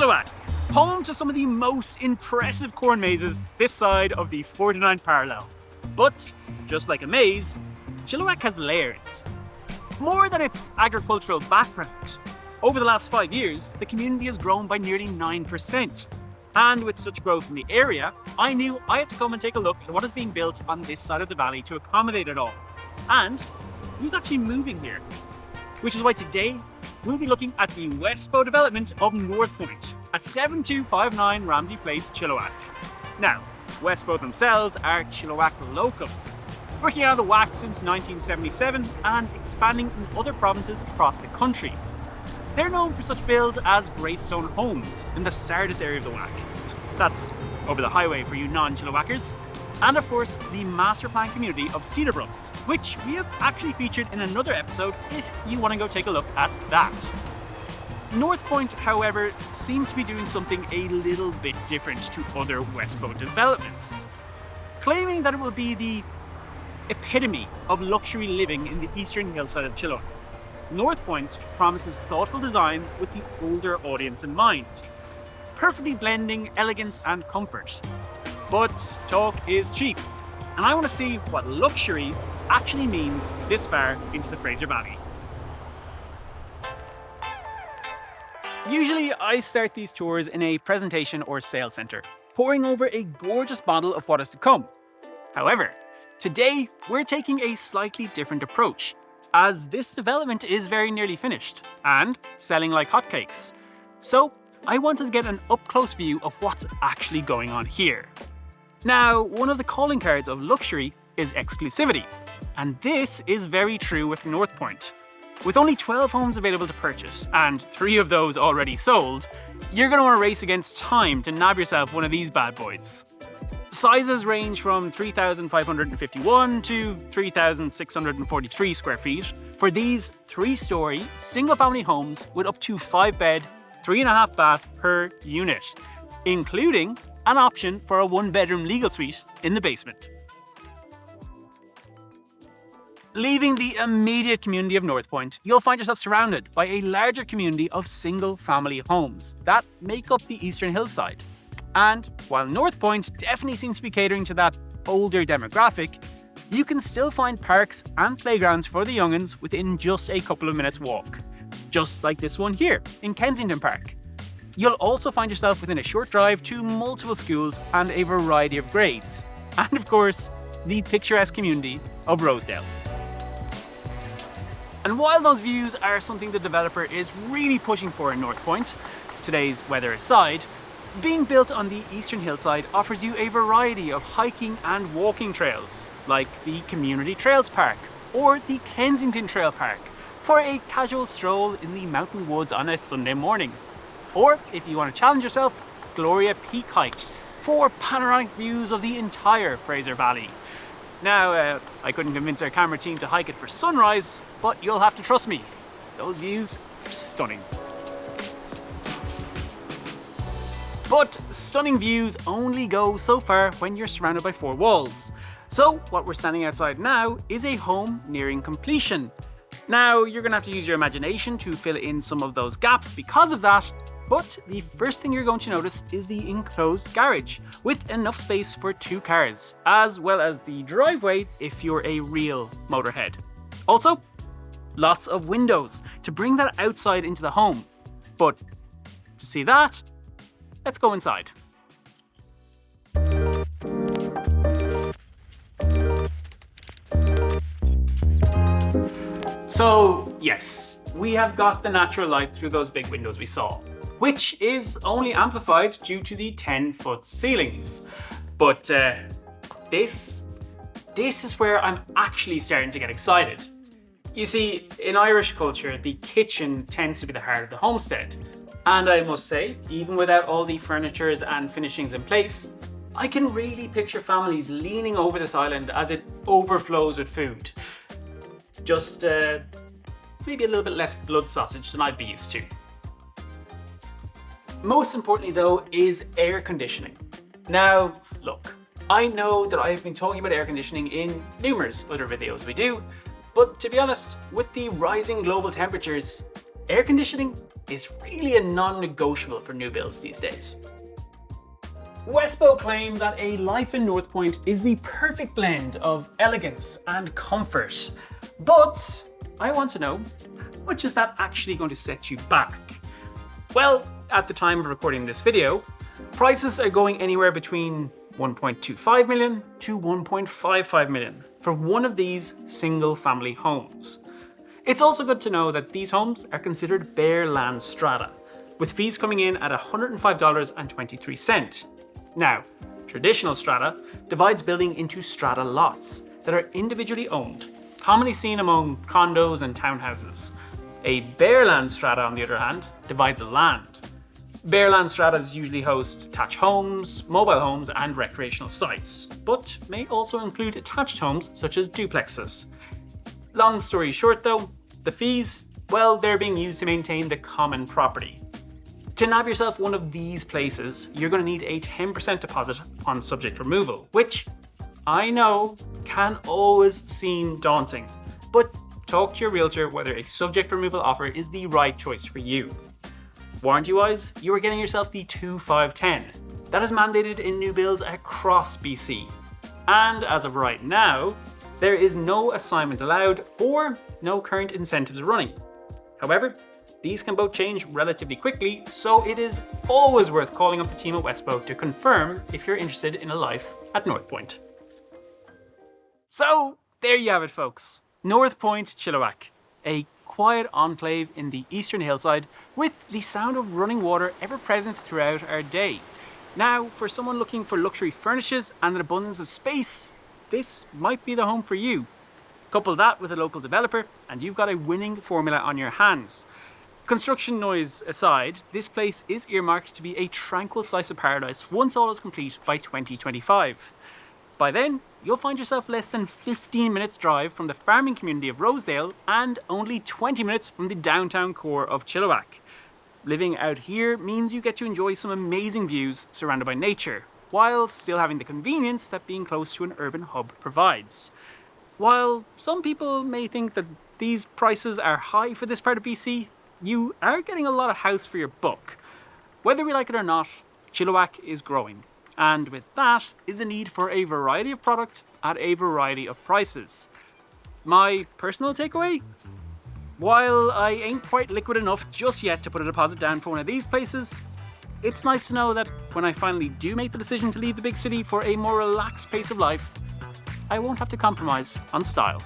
Chilliwack, home to some of the most impressive corn mazes this side of the 49th parallel. But just like a maze, Chilliwack has layers. More than its agricultural background, over the last 5 years, the community has grown by nearly 9%. And with such growth in the area, I knew I had to come and take a look at what is being built on this side of the valley to accommodate it all. And who's actually moving here? Which is why today, we'll be looking at the Westbow development of North Point at 7259 Ramsey Place, Chilliwack. Now, Westbow themselves are Chilliwack locals, working out of the WAC since 1977 and expanding in other provinces across the country. They're known for such builds as Greystone Homes in the Sardis area of the WAC. That's over the highway for you non-Chilliwackers. And of course, the master plan community of Cedarbrook, which we have actually featured in another episode if you want to go take a look at that. North Point, however, seems to be doing something a little bit different to other Westbow developments, claiming that it will be the epitome of luxury living in the eastern hillside of Chilliwack. North Point promises thoughtful design with the older audience in mind, perfectly blending elegance and comfort. But talk is cheap, and I want to see what luxury actually means this far into the Fraser Valley. Usually I start these tours in a presentation or sales centre, pouring over a gorgeous model of what is to come. However, today we're taking a slightly different approach, as this development is very nearly finished and selling like hotcakes. So I wanted to get an up-close view of what's actually going on here. Now, one of the calling cards of luxury is exclusivity, and this is very true with North Point. With only 12 homes available to purchase and 3 of those already sold, you're going to want to race against time to nab yourself one of these bad boys. Sizes range from 3,551 to 3,643 square feet for these 3-story single-family homes with up to 5-bed, 3.5 bath per unit, including an option for a 1-bedroom legal suite in the basement. Leaving the immediate community of North Point, you'll find yourself surrounded by a larger community of single-family homes that make up the Eastern Hillside. And while North Point definitely seems to be catering to that older demographic, you can still find parks and playgrounds for the young'uns within just a couple of minutes walk. Just like this one here in Kensington Park. You'll also find yourself within a short drive to multiple schools and a variety of grades. And of course, the picturesque community of Rosedale. And while those views are something the developer is really pushing for in North Point, today's weather aside, being built on the Eastern Hillside offers you a variety of hiking and walking trails, like the Community Trails Park or the Kensington Trail Park, for a casual stroll in the mountain woods on a Sunday morning. Or, if you want to challenge yourself, Gloria Peak Hike, for panoramic views of the entire Fraser Valley. Now, I couldn't convince our camera team to hike it for sunrise, but you'll have to trust me, those views are stunning. But stunning views only go so far when you're surrounded by 4 walls. So what we're standing outside now is a home nearing completion. Now, you're going to have to use your imagination to fill in some of those gaps because of that, but the first thing you're going to notice is the enclosed garage with enough space for 2 cars, as well as the driveway if you're a real motorhead. Also, lots of windows to bring that outside into the home. But to see that, let's go inside. So yes, we have got the natural light through those big windows we saw, which is only amplified due to the 10-foot ceilings. But this is where I'm actually starting to get excited. You see, in Irish culture, the kitchen tends to be the heart of the homestead. And I must say, even without all the furnitures and finishings in place, I can really picture families leaning over this island as it overflows with food. Just maybe a little bit less blood sausage than I'd be used to. Most importantly though is air conditioning. Now, look, I know that I've been talking about air conditioning in numerous other videos we do, but to be honest, with the rising global temperatures, air conditioning is really a non-negotiable for new builds these days. Westbow claim that a life in North Point is the perfect blend of elegance and comfort. But I want to know, how much is that actually going to set you back? Well, at the time of recording this video, prices are going anywhere between 1.25 million to 1.55 million for one of these single family homes. It's also good to know that these homes are considered bare land strata, with fees coming in at $105.23. Now, traditional strata divides building into strata lots that are individually owned, commonly seen among condos and townhouses. A bare land strata, on the other hand, divides land. Bare land stratas usually host attached homes, mobile homes, and recreational sites, but may also include attached homes such as duplexes. Long story short though, the fees, well, they're being used to maintain the common property. To nab yourself one of these places, you're going to need a 10% deposit on subject removal, which I know can always seem daunting, but talk to your realtor whether a subject removal offer is the right choice for you. Warranty-wise, you are getting yourself the 2510. That is mandated in new builds across BC. And as of right now, there is no assignment allowed or no current incentives running. However, these can both change relatively quickly, so it is always worth calling up the team at Westbow to confirm if you're interested in a life at North Point. So there you have it, folks. North Point, Chilliwack, a quiet enclave in the Eastern Hillside with the sound of running water ever present throughout our day. Now, for someone looking for luxury furnitures and an abundance of space, this might be the home for you. Couple that with a local developer and you've got a winning formula on your hands. Construction noise aside, this place is earmarked to be a tranquil slice of paradise once all is complete by 2025. By then, you'll find yourself less than 15 minutes drive from the farming community of Rosedale and only 20 minutes from the downtown core of Chilliwack. Living out here means you get to enjoy some amazing views surrounded by nature, while still having the convenience that being close to an urban hub provides. While some people may think that these prices are high for this part of BC, you are getting a lot of house for your buck. Whether we like it or not, Chilliwack is growing. And with that is a need for a variety of product at a variety of prices. My personal takeaway? While I ain't quite liquid enough just yet to put a deposit down for one of these places, it's nice to know that when I finally do make the decision to leave the big city for a more relaxed pace of life, I won't have to compromise on style.